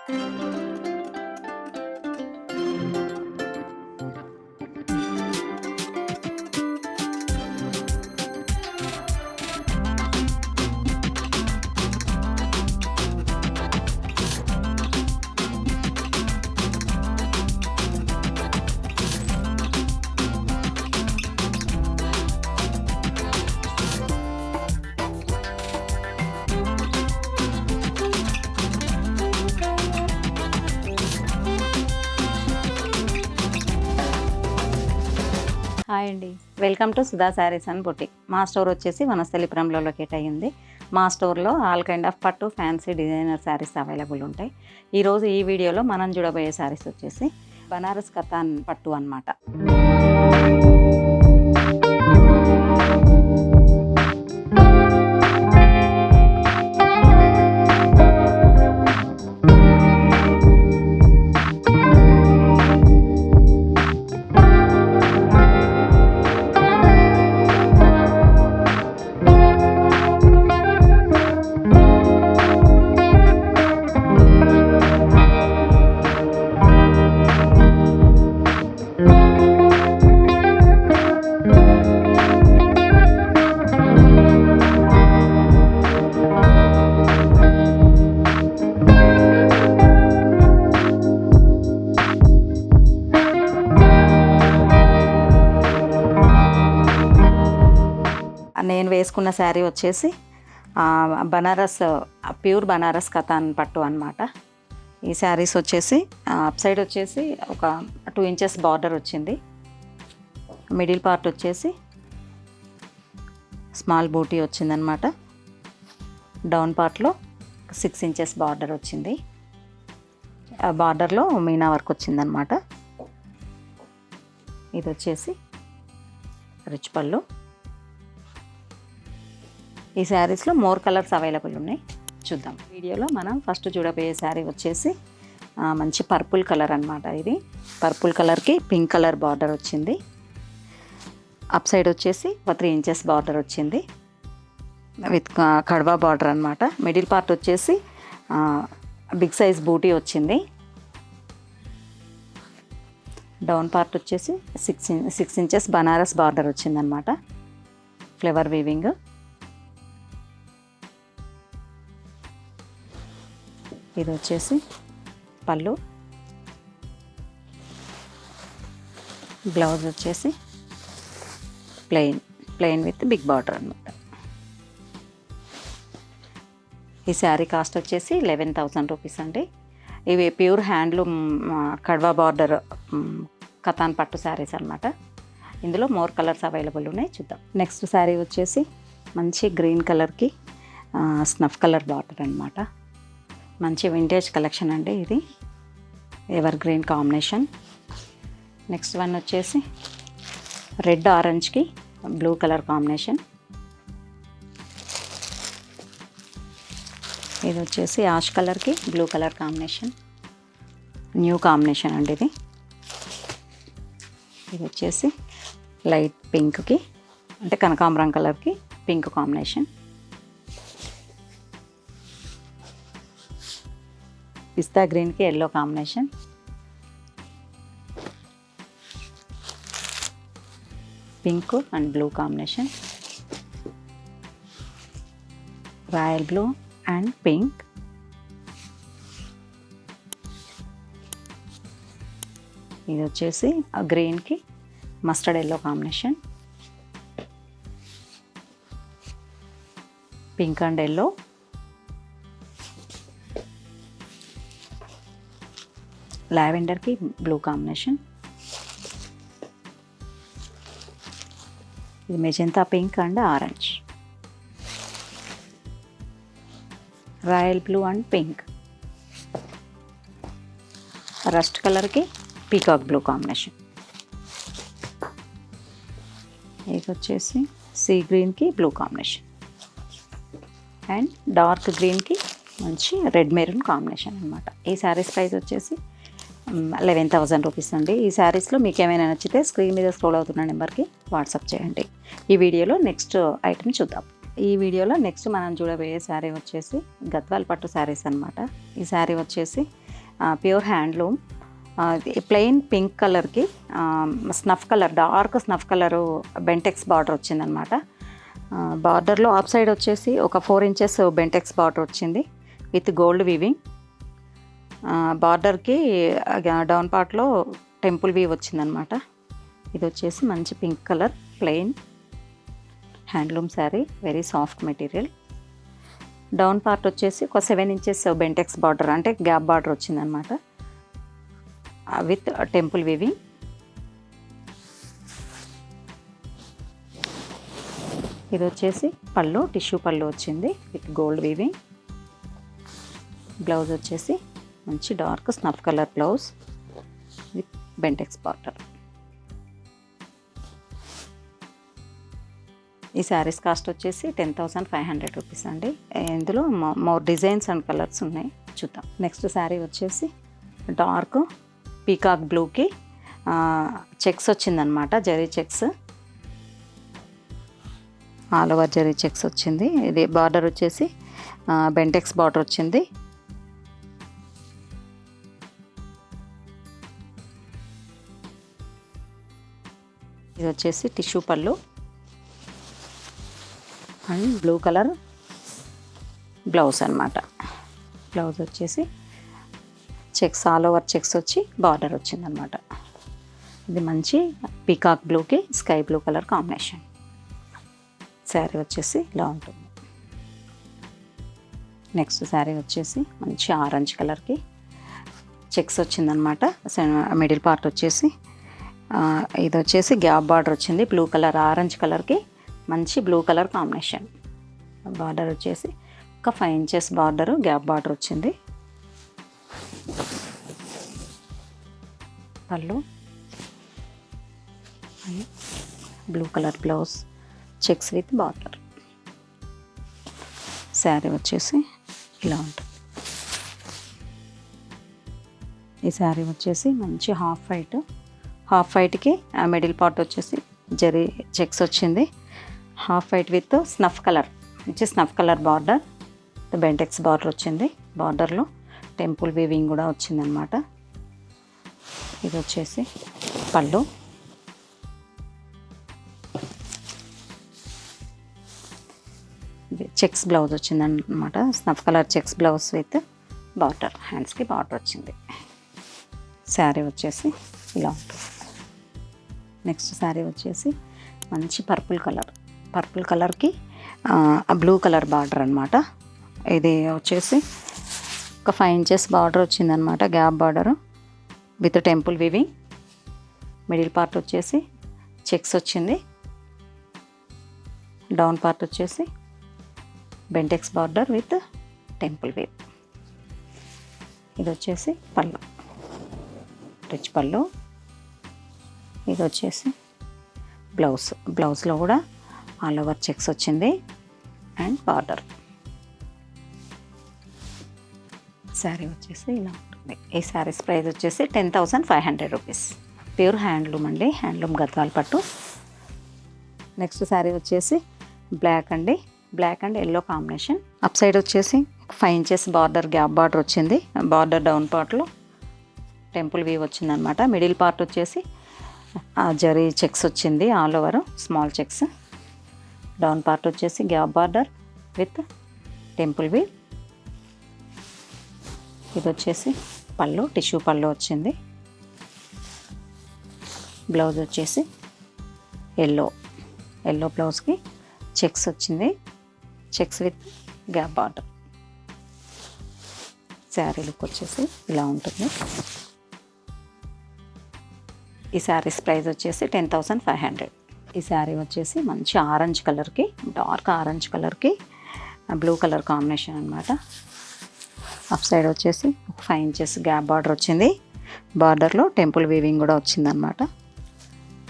Hi అండి, welcome to Sudha saris and boutique. మా store వచ్చేసి వనస్థలిపురంలో లొకేట్ అయ్యింది. మా స్టోర్లో ఆల్ కైండ్ ఆఫ్ పట్టు, ఫ్యాన్సీ, డిజైనర్ శారీస్ అవైలబుల్ ఉంటాయి. ఈరోజు ఈ వీడియోలో మనం చూడబోయే శారీస్ వచ్చేసి బనారస్ కతాన్ పట్టు అన్నమాట. నేను వేసుకున్న శారీ వచ్చేసి బనారస్ ప్యూర్ బనారస్ కతాన్ పట్టు అన్నమాట. ఈ శారీస్ వచ్చేసి అప్ సైడ్ వచ్చేసి ఒక 2 ఇంచెస్ బార్డర్ వచ్చింది. మిడిల్ పార్ట్ వచ్చేసి స్మాల్ బూటీ వచ్చిందనమాట. డౌన్ పార్ట్లో 6 ఇంచెస్ బార్డర్ వచ్చింది. ఆ బార్డర్లో మీనా వర్క్ వచ్చిందనమాట. ఇది వచ్చేసి రిచ్ పళ్ళు. ఈ శారీస్లో మోర్ కలర్స్ అవైలబుల్ ఉన్నాయి, చూద్దాం. వీడియోలో మనం ఫస్ట్ చూడబోయే శారీ వచ్చేసి మంచి పర్పుల్ కలర్ అన్నమాట. ఇది పర్పుల్ కలర్కి పింక్ కలర్ బార్డర్ వచ్చింది. అప్ సైడ్ వచ్చేసి ఒక 3 ఇంచెస్ బార్డర్ వచ్చింది విత్ కడ్వా బార్డర్ అన్నమాట. మిడిల్ పార్ట్ వచ్చేసి బిగ్ సైజ్ బూటీ వచ్చింది. డౌన్ పార్ట్ వచ్చేసి 6 ఇంచెస్ బనారస్ బార్డర్ వచ్చిందనమాట. Flower weaving. ఇది వచ్చేసి పళ్ళు. బ్లౌజ్ వచ్చేసి ప్లెయిన్ విత్ బిగ్ బార్డర్ అనమాట. ఈ శారీ కాస్ట్ వచ్చేసి 11,000 రూపీస్ అండి. ఇవి ప్యూర్ హ్యాండ్లూమ్ కడ్వా బార్డర్ కతాన్ పట్టు శారీస్ అనమాట. ఇందులో మోర్ కలర్స్ అవైలబుల్ ఉన్నాయి, చూద్దాం. నెక్స్ట్ శారీ వచ్చేసి మంచి గ్రీన్ కలర్కి స్నఫ్ కలర్ బార్డర్ అనమాట. మంచి వింటేజ్ కలెక్షన్ అండి ఇది, ever green combination. Next one వచ్చేసి రెడ్ ఆరెంజ్కి బ్లూ కలర్ కాంబినేషన్. ఇది వచ్చేసి యాష్ కలర్కి blue colour combination, new combination అండి ఇది. ఇది వచ్చేసి లైట్ పింక్కి అంటే కనకాంబరం కలర్కి పింక్ కాంబినేషన్. పిస్తా గ్రీన్కి yellow combination. Pink and blue combination. Royal blue and pink. ఇది వచ్చేసి గ్రీన్కి mustard yellow combination. Pink and yellow. లావెండర్కి బ్లూ కాంబినేషన్. ఇది magenta pink and orange. Royal blue and pink. Rust కలర్కి పీకాక్ బ్లూ కాంబినేషన్. ఇది వచ్చేసి సీ గ్రీన్కి blue combination and dark గ్రీన్కి మంచి రెడ్ మెరూన్ కాంబినేషన్ అనమాట. ఈ శారీస్ ప్రైస్ వచ్చేసి 11,000 రూపీస్ అండి. ఈ శారీస్లో మీకు ఏమైనా నచ్చితే స్క్రీన్ మీద స్క్రోల్ అవుతున్న నెంబర్కి వాట్సాప్ చేయండి. ఈ వీడియోలో నెక్స్ట్ ఐటమ్ చూద్దాం. ఈ వీడియోలో నెక్స్ట్ మనం చూడబోయే శారీ వచ్చేసి గద్వాల్ పట్టు శారీస్ అనమాట. ఈ శారీ వచ్చేసి ప్యూర్ హ్యాండ్లూమ్. ప్లెయిన్ పింక్ కలర్కి snuff colour, dark snuff colour Bentex border వచ్చిందనమాట. బార్డర్లో ఆఫ్ సైడ్ వచ్చేసి ఒక 4 ఇంచెస్ బెంటెక్స్ బార్డర్ వచ్చింది విత్ గోల్డ్ వీవింగ్. బార్డర్కి డౌన్ పార్ట్లో టెంపుల్ వీవ్ వచ్చిందనమాట. ఇది వచ్చేసి మంచి pink colour plain handloom sari, very soft material. Down part వచ్చేసి ఒక 7 ఇంచెస్ బెంటెక్స్ బార్డర్, అంటే గ్యాప్ బార్డర్ వచ్చిందనమాట విత్ టెంపుల్ వీవింగ్. ఇది వచ్చేసి పళ్ళు, టిష్యూ పళ్ళు వచ్చింది విత్ గోల్డ్ వీవింగ్. బ్లౌజ్ వచ్చేసి మంచి dark snuff colour blouse with Bentex border. ఈ శారీస్ కాస్ట్ వచ్చేసి 10,500 రూపీస్ అండి. ఇందులో మోర్ డిజైన్స్ అండ్ కలర్స్ ఉన్నాయి, చూద్దాం. నెక్స్ట్ శారీ వచ్చేసి డార్క్ పీకాక్ బ్లూకి చెక్స్ వచ్చిందనమాట, zari checks, all over zari checks వచ్చింది. ఇది బార్డర్ వచ్చేసి బెంటెక్స్ బార్డర్ వచ్చింది. ఇది వచ్చేసి టిష్యూ పళ్ళు అండ్ బ్లూ కలర్ బ్లౌజ్ అనమాట. బ్లౌజ్ వచ్చేసి చెక్స్, ఆల్ ఓవర్ చెక్స్ వచ్చి బార్డర్ వచ్చిందనమాట. ఇది మంచి పీకాక్ బ్లూకి sky blue colour combination. Sari వచ్చేసి ఇలా ఉంటుంది. నెక్స్ట్ శారీ వచ్చేసి మంచి ఆరెంజ్ కలర్కి చెక్స్ వచ్చిందనమాట. మిడిల్ పార్ట్ వచ్చేసి ఇది వచ్చేసి గ్యాప్ బార్డర్ వచ్చింది, బ్లూ కలర్ ఆరెంజ్ కలర్కి మంచి బ్లూ కలర్ కాంబినేషన్. బార్డర్ వచ్చేసి ఒక 5 ఇంచెస్ బార్డరు, గ్యాప్ బార్డర్ వచ్చింది. పళ్ళు blue colour blouse, checks with border. Sari వచ్చేసి ఇలా ఉంటుంది. ఈ శారీ వచ్చేసి మంచి హాఫ్ వైట్కి మిడిల్ పార్ట్ వచ్చేసి జరీ చెక్స్ వచ్చింది. Half white with snuff colour, మంచి snuff colour border, Bentex border వచ్చింది. బార్డర్లో టెంపుల్ వీవింగ్ కూడా వచ్చిందనమాట. ఇది వచ్చేసి పళ్ళు, చెక్స్ బ్లౌజ్ వచ్చిందనమాట. Snuff colour checks blouse with border, హ్యాండ్స్కి బార్డర్ వచ్చింది. శారీ వచ్చేసి ఇలా ఉంటుంది. నెక్స్ట్ శారీ వచ్చేసి మంచి పర్పుల్ కలర్కి బ్లూ కలర్ బార్డర్ అనమాట. ఇది వచ్చేసి ఒక 5 ఇంచెస్ బార్డర్ వచ్చిందనమాట, gap border with temple weaving. Middle part వచ్చేసి చెక్స్ వచ్చింది. డౌన్ పార్ట్ వచ్చేసి Bentex border with temple weave. ఇది వచ్చేసి పళ్ళు, రిచ్ పళ్ళు. ఇది వచ్చేసి బ్లౌజ్లో కూడా ఆల్ ఓవర్ చెక్స్ వచ్చింది అండ్ బార్డర్. శారీ వచ్చేసి ఇలా ఉంటుంది. ఈ శారీస్ ప్రైస్ వచ్చేసి 10,500 రూపీస్. ప్యూర్ హ్యాండ్లూమ్ అండి, హ్యాండ్లూమ్ గద్వాల్ పట్టు. నెక్స్ట్ శారీ వచ్చేసి black and yellow combination. Up side వచ్చేసి 5 ఇంచెస్ బార్డర్, గ్యాప్ బార్డర్ వచ్చింది. బార్డర్ డౌన్ పార్ట్లో టెంపుల్ వీవ్ వచ్చిందనమాట. మిడిల్ పార్ట్ వచ్చేసి జరీ చెక్స్ వచ్చింది, all over small checks. Down part వచ్చేసి gap border with temple weave. ఇది వచ్చేసి పళ్ళు, టిష్యూ పళ్ళు వచ్చింది. బ్లౌజ్ వచ్చేసి ఎల్లో బ్లౌజ్కి చెక్స్ వచ్చింది, checks with gap border. Sari look వచ్చేసి ఇలా ఉంటుంది. ఈ శారీస్ ప్రైస్ వచ్చేసి 10,500. ఈ శారీ వచ్చేసి మంచి ఆరెంజ్ కలర్కి, డార్క్ ఆరెంజ్ కలర్కి బ్లూ కలర్ కాంబినేషన్ అనమాట. అప్ సైడ్ వచ్చేసి 5 ఇంచెస్ గ్యాప్ బార్డర్ వచ్చింది. బార్డర్లో టెంపుల్ వీవింగ్ కూడా వచ్చిందనమాట.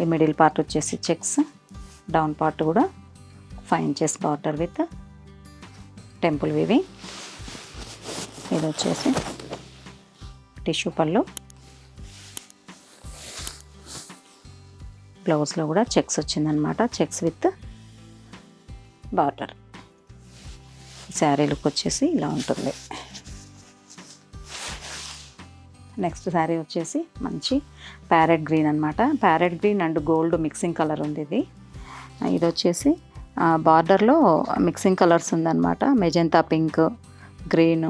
ఈ మిడిల్ పార్ట్ వచ్చేసి చెక్స్, డౌన్ పార్ట్ కూడా 5 inches border with temple weaving. ఇది వచ్చేసి టిష్యూ పళ్ళు. బ్లౌజ్లో కూడా చెక్స్ వచ్చిందనమాట, checks with border. Sari look వచ్చేసి ఇలా ఉంటుంది. నెక్స్ట్ శారీ వచ్చేసి మంచి ప్యారెట్ గ్రీన్ అనమాట. Parrot green and gold mixing colour ఉంది ఇది. ఇది వచ్చేసి బార్డర్లో మిక్సింగ్ కలర్స్ ఉందన్నమాట. మెజెంతా పింక్ గ్రీన్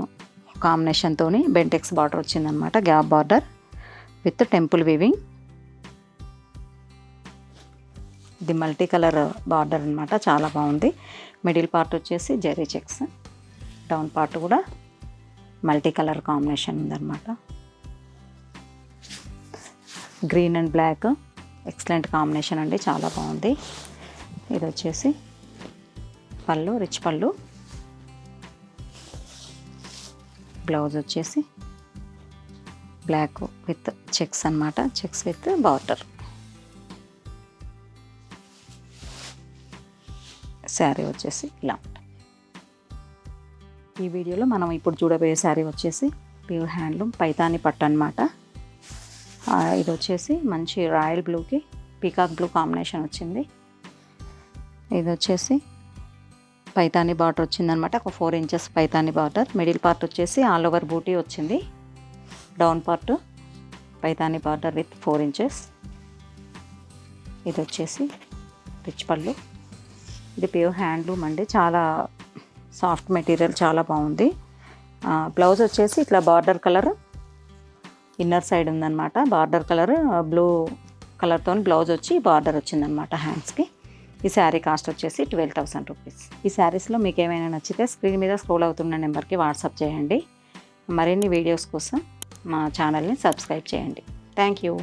కాంబినేషన్తో బెంటెక్స్ బార్డర్ వచ్చిందనమాట. Gap border with temple weaving. ఇది మల్టీ కలర్ బార్డర్ అనమాట, చాలా బాగుంది. మిడిల్ పార్ట్ వచ్చేసి జెరీ చెక్స్, డౌన్ పార్ట్ కూడా మల్టీ కలర్ కాంబినేషన్ ఉందన్నమాట. Green and black excellent combination అండి, చాలా బాగుంది. ఇది వచ్చేసి పళ్ళు, రిచ్ పళ్ళు. బ్లౌజ్ వచ్చేసి బ్లాక్ విత్ చెక్స్ అనమాట, చెక్స్ విత్ బార్డర్. శారీ వచ్చేసి ఇలా ఉంటుంది. ఈ వీడియోలో మనం ఇప్పుడు చూడబోయే శారీ వచ్చేసి ప్యూర్ హ్యాండ్లూమ్ పైతాని పట్టు అనమాట. ఇది వచ్చేసి మంచి రాయల్ బ్లూకి పీకాక్ బ్లూ కాంబినేషన్ వచ్చింది. ఇది వచ్చేసి పైతాని బార్డర్ వచ్చిందనమాట, ఒక 4 inches Paithani border. Middle part వచ్చేసి ఆల్ ఓవర్ బూటీ వచ్చింది. Down part Paithani border with 4 inches. ఇది వచ్చేసి రిచ్ పళ్ళు. ఇది ప్యూర్ హ్యాండ్లూమ్ అండి, చాలా సాఫ్ట్ మెటీరియల్, చాలా బాగుంది. బ్లౌజ్ వచ్చేసి ఇట్లా బార్డర్ కలర్ ఇన్నర్ సైడ్ ఉందన్నమాట. బార్డర్ కలర్ బ్లూ కలర్తో బ్లౌజ్ వచ్చి బార్డర్ వచ్చిందనమాట హ్యాండ్స్కి. ఈ శారీ కాస్ట్ వచ్చేసి 12,000 రూపీస్. ఈ శారీస్లో మీకు ఏమైనా నచ్చితే స్క్రీన్ మీద స్క్రోల్ అవుతున్న నెంబర్కి వాట్సాప్ చేయండి. మరిన్ని వీడియోస్ కోసం మా ఛానల్ని సబ్స్క్రైబ్ చేయండి. Thank you.